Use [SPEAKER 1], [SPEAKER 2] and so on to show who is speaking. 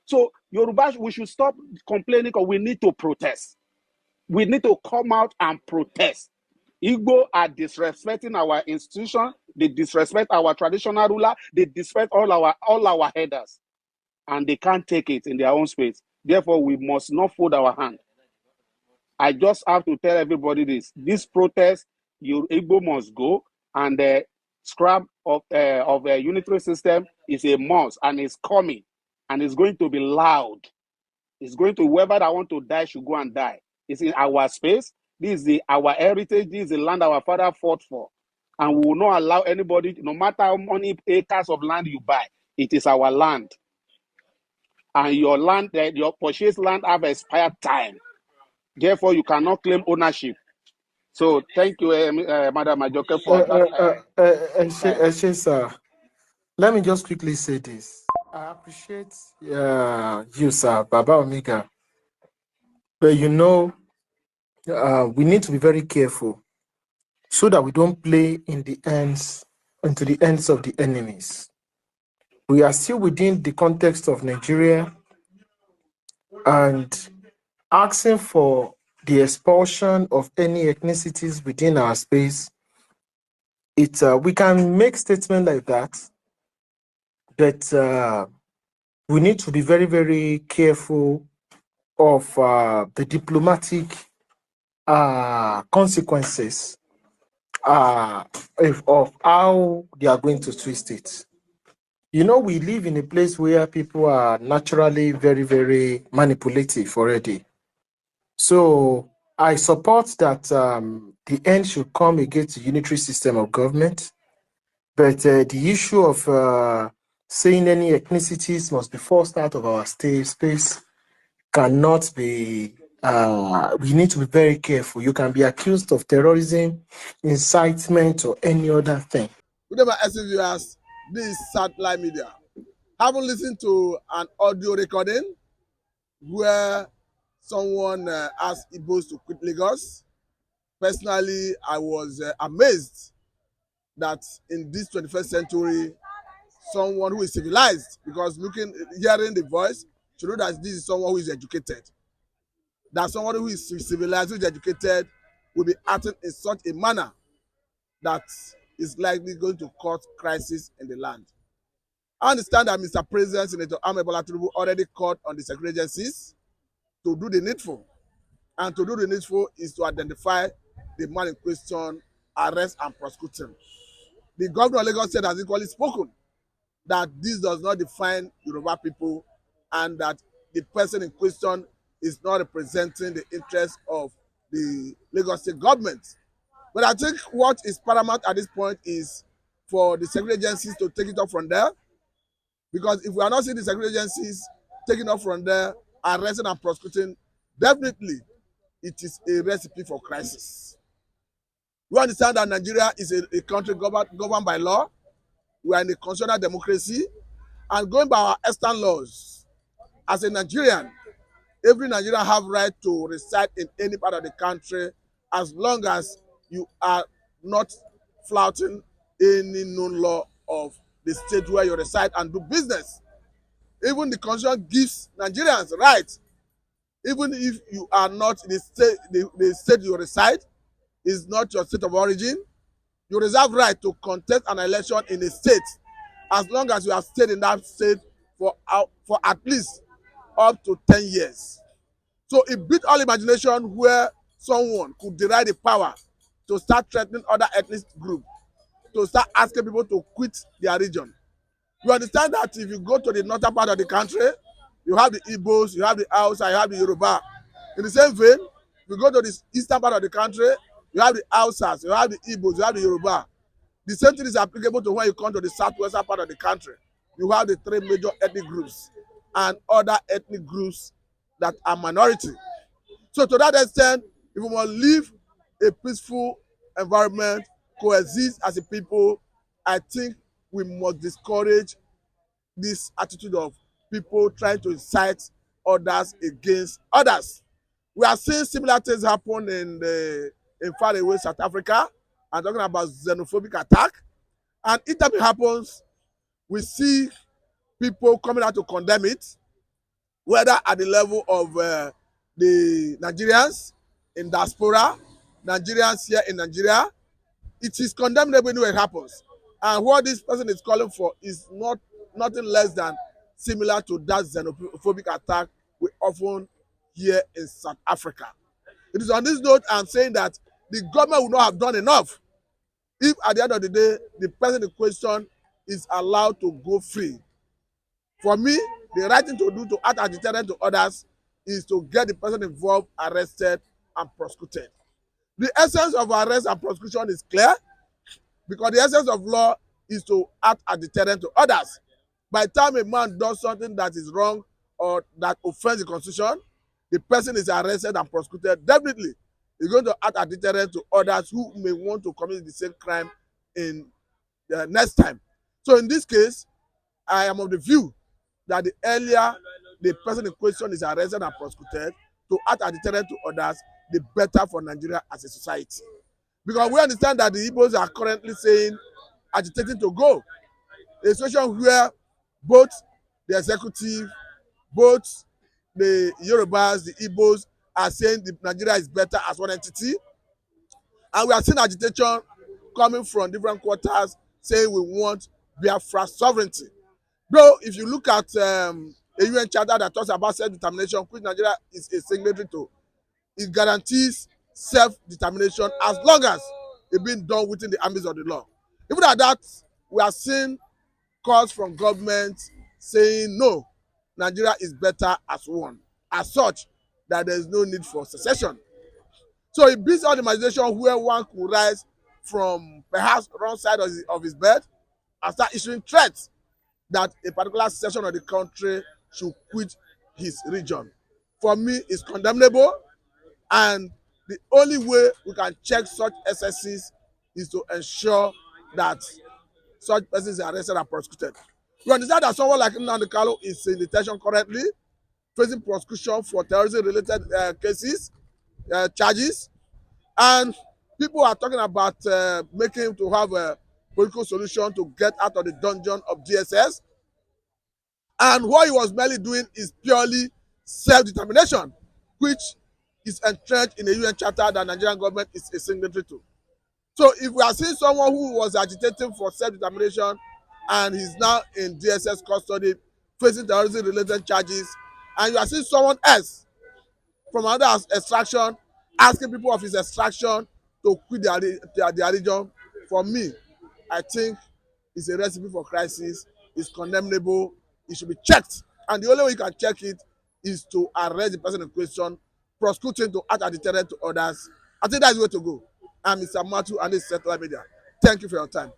[SPEAKER 1] So Yoruba, we should stop complaining because we need to protest. We need to come out and protest. Igbo are disrespecting our institution. They disrespect our traditional ruler. They disrespect all our headers, and they can't take it in their own space. Therefore, we must not fold our hand. I just have to tell everybody this: this protest, Igbo must go, and the scrap of a unitary system is a must, and it's coming, and it's going to be loud. It's going to, whoever that want to die should go and die. It's in our space. This is our heritage. This is the land our father fought for. And we will not allow anybody, no matter how many acres of land you buy, it is our land. And your land, your purchased land have expired time. Therefore, you cannot claim ownership. So thank you, Madam Ajoke, for that.
[SPEAKER 2] Sir, let me just quickly say this. I appreciate you, sir, Baba Omega. But we need to be very careful so that we don't play into the hands of the enemies. We are still within the context of Nigeria, and asking for the expulsion of any ethnicities within our space, we can make statements like that, but we need to be very, very careful of the diplomatic consequences of how they are going to twist it. We live in a place where people are naturally very, very manipulative already. So I support that the end should come against the unitary system of government, but the issue of saying any ethnicities must be forced out of our space cannot be. We need to be very careful. You can be accused of terrorism, incitement, or any other thing.
[SPEAKER 3] Whatever viewers, this is satellite media. Haven't listened to an audio recording where someone asked Igbos to quit Lagos. Personally, I was amazed that in this 21st century, someone who is civilized, because hearing the voice, you know that this is someone who is educated. That someone who is civilized, who is educated, will be acting in such a manner that is likely going to cause crisis in the land. I understand that Mr. President, Senator Ahmed Bola Tinubu already called on the security agencies to do the needful. And to do the needful is to identify the man in question, arrest and prosecute him. The governor of Lagos State has equally spoken that this does not define Yoruba people and that the person in question is not representing the interests of the Lagos State government. But I think what is paramount at this point is for the security agencies to take it up from there. Because if we are not seeing the security agencies taking up from there, arresting and prosecuting, definitely it is a recipe for crisis. We understand that Nigeria is a country governed by law. We are in a constitutional democracy. And going by our Eastern laws, as a Nigerian, every Nigerian have right to reside in any part of the country as long as you are not flouting any known law of the state where you reside and do business. Even the constitution gives Nigerians rights, even if you are not in the state you reside is not your state of origin, you reserve right to contest an election in a state as long as you have stayed in that state for at least up to 10 years. So it beat all imagination where someone could derive the power to start threatening other ethnic groups, to start asking people to quit their region. You understand that if you go to the northern part of the country, you have the Igbos, you have the Hausa, you have the Yoruba. In the same vein, if you go to the eastern part of the country, you have the Hausas, you have the Igbos, you have the Yoruba. The same thing is applicable to when you come to the southwestern part of the country. You have the three major ethnic groups and other ethnic groups that are minority. So to that extent, if we want to live a peaceful environment, coexist as a people, I think we must discourage this attitude of people trying to incite others against others. We are seeing similar things happen in faraway South Africa. I'm talking about xenophobic attack. And if that happens, we see people coming out to condemn it. whether at the level of the Nigerians in diaspora, Nigerians here in Nigeria. It is condemnable when it happens. And what this person is calling for is nothing less than similar to that xenophobic attack we often hear in South Africa. It is on this note I'm saying that the government will not have done enough if at the end of the day the person in question is allowed to go free. For me, the right thing to do to act as deterrent to others is to get the person involved arrested and prosecuted. The essence of arrest and prosecution is clear, because the essence of law is to act as deterrent to others. By the time a man does something that is wrong or that offends the constitution, the person is arrested and prosecuted. Definitely, he's going to act as deterrent to others who may want to commit the same crime in the next time. So in this case, I am of the view that the earlier the person in question is arrested and prosecuted to act as deterrent to others, the better for Nigeria as a society. Because we understand that the Igbos are currently saying, agitating to go. A situation where both the executive, both the Yorubas, the Igbos are saying Nigeria is better as one entity. And we are seeing agitation coming from different quarters saying we want Biafra sovereignty. Though, if you look at a UN charter that talks about self-determination, which Nigeria is a signatory to, it guarantees self-determination as long as it's being done within the ambit of the law. Even at that, we are seeing calls from government saying no, Nigeria is better as one. As such, that there is no need for secession. So it beats organization where one could rise from perhaps wrong side of his bed and start issuing threats that a particular section of the country should quit his region. For me, it's condemnable, and the only way we can check such excesses is to ensure that such persons are arrested and prosecuted. We understand that someone like Nnamdi Kanu is in detention currently, facing prosecution for terrorism-related cases, charges, and people are talking about making him to have a political solution to get out of the dungeon of DSS. And what he was merely doing is purely self-determination, which is entrenched in the UN Charter that Nigerian government is a signatory to. So if we are seeing someone who was agitating for self-determination and he's now in DSS custody facing terrorism-related charges, and you are seeing someone else from another extraction asking people of his extraction to quit their region, for me, I think it's a recipe for crisis. It's condemnable. It should be checked. And the only way you can check it is to arrest the person in question, prosecute him to act as deterrent to others. I think that's the way to go. I'm Mr. Matthew, and this is Satellite Media. Thank you for your time.